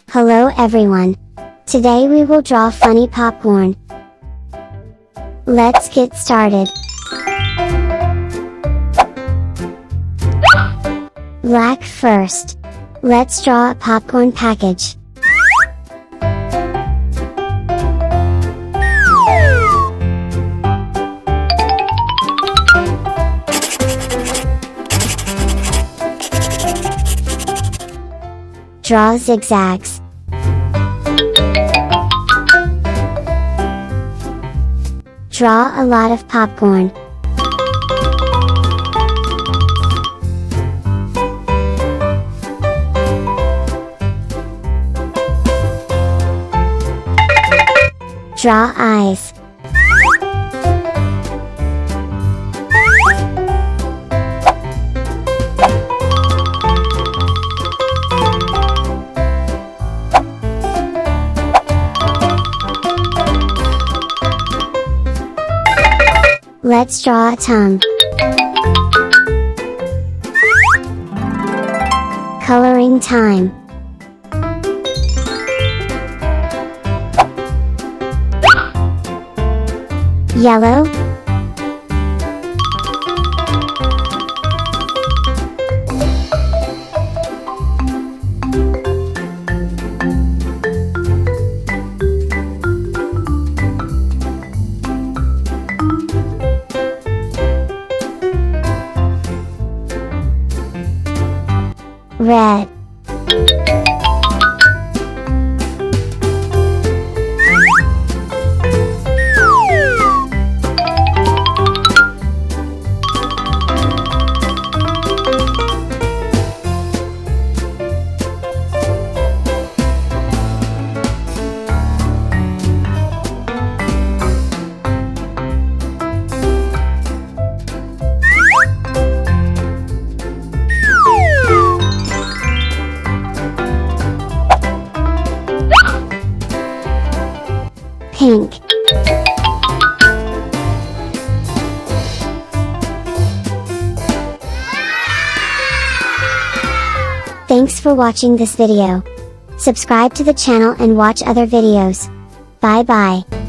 Hello everyone. Today we will draw funny popcorn. Let's get started. Black first. Let's draw a popcorn package. Draw zigzags. Draw a lot of popcorn. Draw eyes. Let's draw a tongue. Coloring time. Yellow. Red. Pink. Thanks for watching this video. Subscribe to the channel and watch other videos. Bye bye.